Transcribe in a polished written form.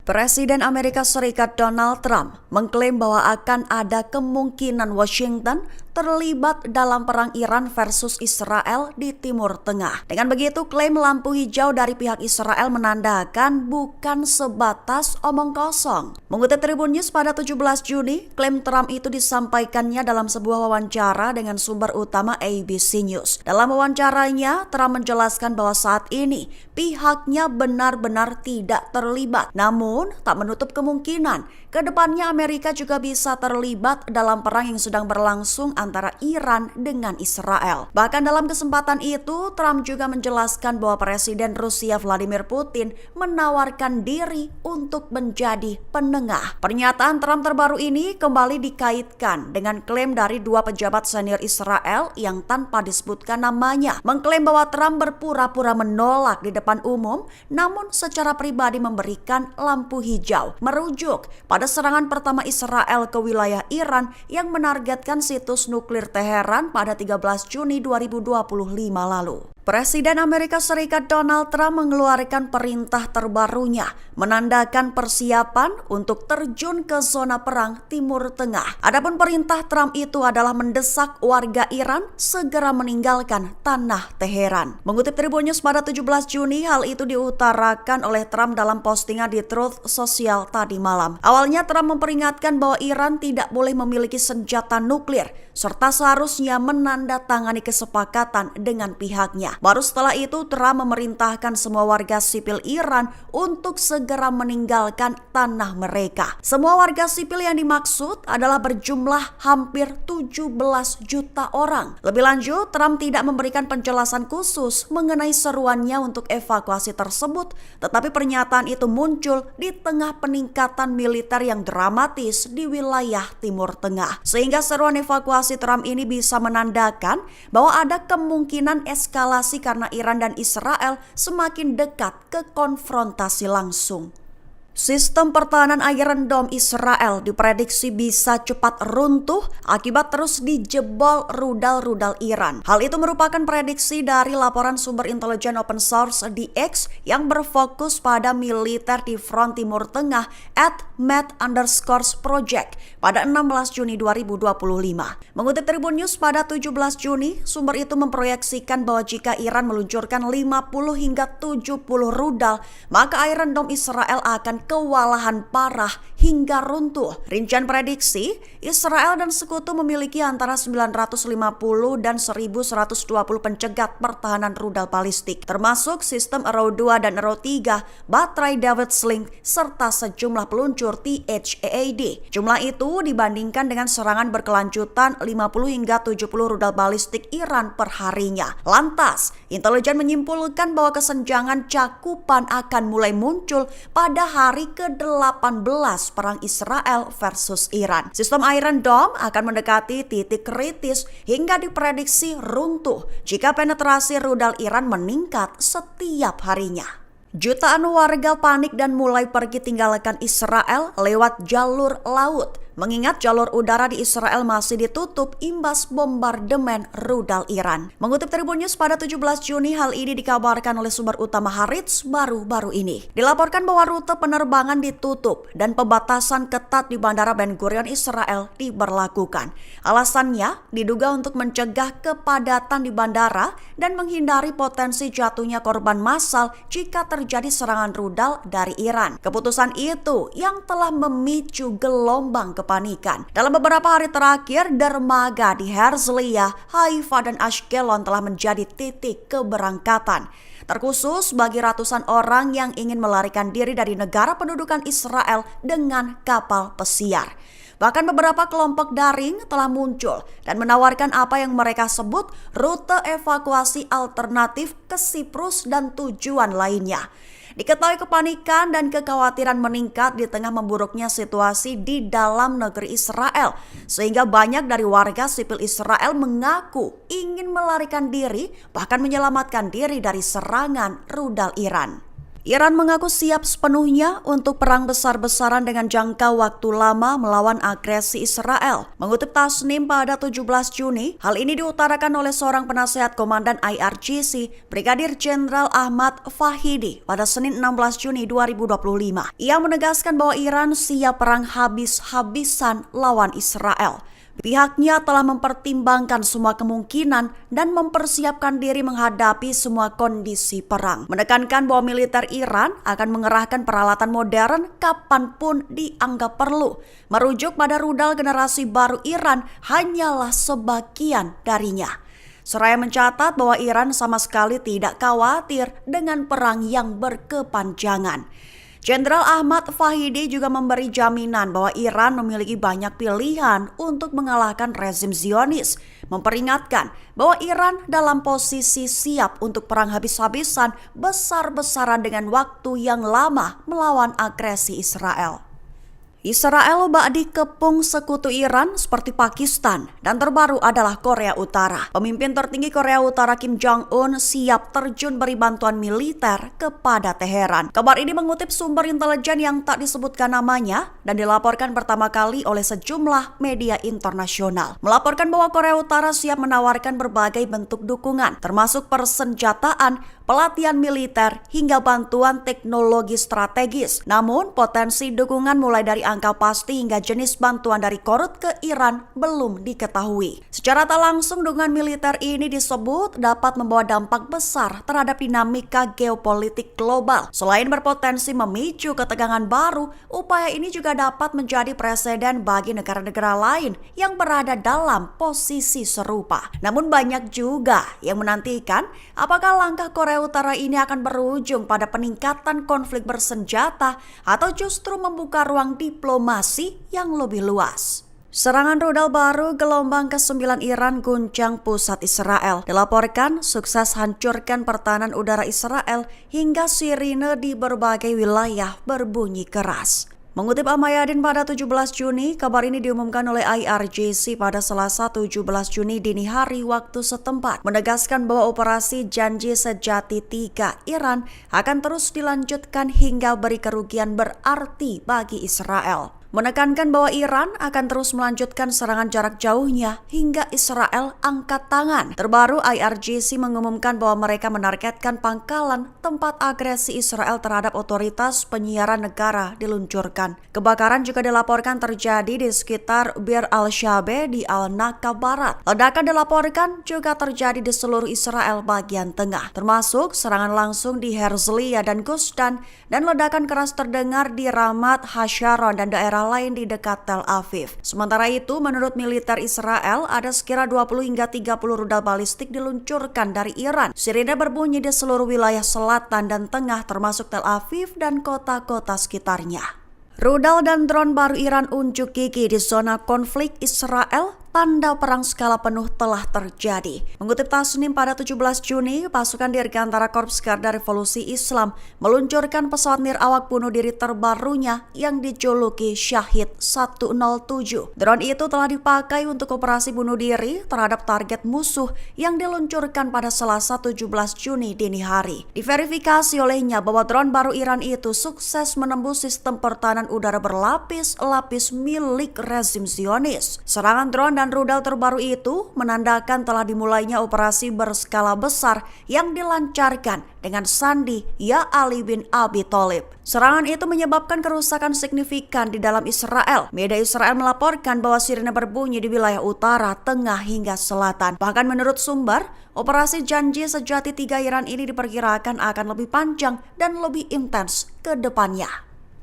Presiden Amerika Serikat Donald Trump mengklaim bahwa akan ada kemungkinan Washington terlibat dalam perang Iran versus Israel di Timur Tengah. Dengan begitu, klaim lampu hijau dari pihak Israel menandakan bukan sebatas omong kosong. Mengutip Tribun News pada 17 Juni, klaim Trump itu disampaikannya dalam sebuah wawancara dengan sumber utama ABC News. Dalam wawancaranya, Trump menjelaskan bahwa saat ini pihaknya benar-benar tidak terlibat. Namun, tak menutup kemungkinan ke depannya Amerika juga bisa terlibat dalam perang yang sedang berlangsung antara Iran dengan Israel. Bahkan dalam kesempatan itu, Trump juga menjelaskan bahwa Presiden Rusia Vladimir Putin menawarkan diri untuk menjadi penengah. Pernyataan Trump terbaru ini kembali dikaitkan dengan klaim dari dua pejabat senior Israel yang tanpa disebutkan namanya, mengklaim bahwa Trump berpura-pura menolak di depan umum, namun secara pribadi memberikan lampu hijau, merujuk pada serangan pertama Israel ke wilayah Iran yang menargetkan situs nuklir Teheran pada 13 Juni 2025 lalu. Presiden Amerika Serikat Donald Trump mengeluarkan perintah terbarunya, menandakan persiapan untuk terjun ke zona perang Timur Tengah. Adapun perintah Trump itu adalah mendesak warga Iran segera meninggalkan tanah Teheran. Mengutip Tribun News pada 17 Juni, hal itu diutarakan oleh Trump dalam postingan di Truth Social tadi malam. Awalnya Trump memperingatkan bahwa Iran tidak boleh memiliki senjata nuklir, serta seharusnya menandatangani kesepakatan dengan pihaknya. Baru setelah itu, Trump memerintahkan semua warga sipil Iran untuk segera meninggalkan tanah mereka. Semua warga sipil yang dimaksud adalah berjumlah hampir 17 juta orang. Lebih lanjut, Trump tidak memberikan penjelasan khusus mengenai seruannya untuk evakuasi tersebut, tetapi pernyataan itu muncul di tengah peningkatan militer yang dramatis di wilayah Timur Tengah. Sehingga seruan evakuasi Trump ini bisa menandakan bahwa ada kemungkinan eskalasi karena Iran dan Israel semakin dekat ke konfrontasi langsung. Sistem pertahanan Iron Dome Israel diprediksi bisa cepat runtuh akibat terus dijebol rudal-rudal Iran. Hal itu merupakan prediksi dari laporan sumber intelijen open source di X yang berfokus pada militer di front Timur Tengah @met_project pada 16 Juni 2025. Mengutip Tribun News pada 17 Juni, sumber itu memproyeksikan bahwa jika Iran meluncurkan 50 hingga 70 rudal, maka Iron Dome Israel akan kewalahan parah hingga runtuh. Rincian prediksi, Israel dan sekutu memiliki antara 950 dan 1120 pencegat pertahanan rudal balistik, termasuk sistem Arrow 2 dan Arrow 3, baterai David Sling, serta sejumlah peluncur THAAD. Jumlah itu dibandingkan dengan serangan berkelanjutan 50 hingga 70 rudal balistik Iran per harinya. Lantas, intelijen menyimpulkan bahwa kesenjangan cakupan akan mulai muncul pada hari ke-18 perang Israel versus Iran. Sistem Iron Dome akan mendekati titik kritis hingga diprediksi runtuh jika penetrasi rudal Iran meningkat setiap harinya. Jutaan warga panik dan mulai pergi tinggalkan Israel lewat jalur laut, mengingat jalur udara di Israel masih ditutup imbas bombardemen rudal Iran. Mengutip Tribun News pada 17 Juni, hal ini dikabarkan oleh sumber utama Haaretz baru-baru ini. Dilaporkan bahwa rute penerbangan ditutup dan pembatasan ketat di Bandara Ben Gurion Israel diberlakukan. Alasannya diduga untuk mencegah kepadatan di bandara dan menghindari potensi jatuhnya korban massal jika terjadi serangan rudal dari Iran. Keputusan itu yang telah memicu gelombang kepanikan. Dalam beberapa hari terakhir, dermaga di Herzliya, Haifa, dan Ashkelon telah menjadi titik keberangkatan, terkhusus bagi ratusan orang yang ingin melarikan diri dari negara pendudukan Israel dengan kapal pesiar. Bahkan beberapa kelompok daring telah muncul dan menawarkan apa yang mereka sebut rute evakuasi alternatif ke Siprus dan tujuan lainnya. Diketahui kepanikan dan kekhawatiran meningkat di tengah memburuknya situasi di dalam negeri Israel, sehingga banyak dari warga sipil Israel mengaku ingin melarikan diri, bahkan menyelamatkan diri dari serangan rudal Iran. Iran mengaku siap sepenuhnya untuk perang besar-besaran dengan jangka waktu lama melawan agresi Israel. Mengutip Tasnim pada 17 Juni, hal ini diutarakan oleh seorang penasehat Komandan IRGC, Brigadir Jenderal Ahmad Fahidi pada Senin 16 Juni 2025. Ia menegaskan bahwa Iran siap perang habis-habisan lawan Israel. Pihaknya telah mempertimbangkan semua kemungkinan dan mempersiapkan diri menghadapi semua kondisi perang. Menekankan bahwa militer Iran akan mengerahkan peralatan modern kapanpun dianggap perlu. Merujuk pada rudal generasi baru Iran hanyalah sebagian darinya. Seraya mencatat bahwa Iran sama sekali tidak khawatir dengan perang yang berkepanjangan. Jenderal Ahmad Fahidi juga memberi jaminan bahwa Iran memiliki banyak pilihan untuk mengalahkan rezim Zionis, memperingatkan bahwa Iran dalam posisi siap untuk perang habis-habisan besar-besaran dengan waktu yang lama melawan agresi Israel. Israel bak dikepung sekutu Iran seperti Pakistan dan terbaru adalah Korea Utara. Pemimpin tertinggi Korea Utara Kim Jong-un siap terjun beri bantuan militer kepada Teheran. Kabar ini mengutip sumber intelijen yang tak disebutkan namanya dan dilaporkan pertama kali oleh sejumlah media internasional. Melaporkan bahwa Korea Utara siap menawarkan berbagai bentuk dukungan, termasuk persenjataan, pelatihan militer, hingga bantuan teknologi strategis. Namun, potensi dukungan mulai dari angka pasti hingga jenis bantuan dari Korut ke Iran belum diketahui. Secara tak langsung, dukungan militer ini disebut dapat membawa dampak besar terhadap dinamika geopolitik global. Selain berpotensi memicu ketegangan baru, upaya ini juga dapat menjadi preseden bagi negara-negara lain yang berada dalam posisi serupa. Namun banyak juga yang menantikan apakah langkah Korea Utara ini akan berujung pada peningkatan konflik bersenjata atau justru membuka ruang diplomasi yang lebih luas. Serangan rudal baru gelombang ke-9 Iran guncang pusat Israel. Dilaporkan sukses hancurkan pertahanan udara Israel hingga sirine di berbagai wilayah berbunyi keras. Mengutip Amayadin pada 17 Juni, kabar ini diumumkan oleh IRGC pada Selasa 17 Juni dini hari waktu setempat, menegaskan bahwa operasi Janji Sejati 3 Iran akan terus dilanjutkan hingga beri kerugian berarti bagi Israel. Menekankan bahwa Iran akan terus melanjutkan serangan jarak jauhnya hingga Israel angkat tangan. Terbaru IRGC mengumumkan bahwa mereka menargetkan pangkalan tempat agresi Israel terhadap otoritas penyiaran negara diluncurkan. Kebakaran juga dilaporkan terjadi di sekitar Bir al-Shabe di Al-Naqab Barat. Ledakan dilaporkan juga terjadi di seluruh Israel bagian tengah, termasuk serangan langsung di Herzliya dan Gustan, dan ledakan keras terdengar di Ramat Hasharon dan daerah lain di dekat Tel Aviv. Sementara itu, menurut militer Israel, ada sekira 20 hingga 30 rudal balistik diluncurkan dari Iran. Sirine berbunyi di seluruh wilayah selatan dan tengah termasuk Tel Aviv dan kota-kota sekitarnya. Rudal dan drone baru Iran unjuk gigi di zona konflik Israel, tanda perang skala penuh telah terjadi. Mengutip Tasnim pada 17 Juni, pasukan Dirgantara Korps Garda Revolusi Islam meluncurkan pesawat nirawak bunuh diri terbarunya yang dijuluki Syahid 107. Drone itu telah dipakai untuk operasi bunuh diri terhadap target musuh yang diluncurkan pada Selasa 17 Juni dini hari. Diverifikasi olehnya bahwa drone baru Iran itu sukses menembus sistem pertahanan udara berlapis-lapis milik rezim Zionis. Serangan drone dan rudal terbaru itu menandakan telah dimulainya operasi berskala besar yang dilancarkan dengan sandi Ya Ali bin Abi Thalib. Serangan itu menyebabkan kerusakan signifikan di dalam Israel. Media Israel melaporkan bahwa sirine berbunyi di wilayah utara, tengah hingga selatan. Bahkan menurut sumber, operasi Janji Sejati 3 Iran ini diperkirakan akan lebih panjang dan lebih intens ke depannya.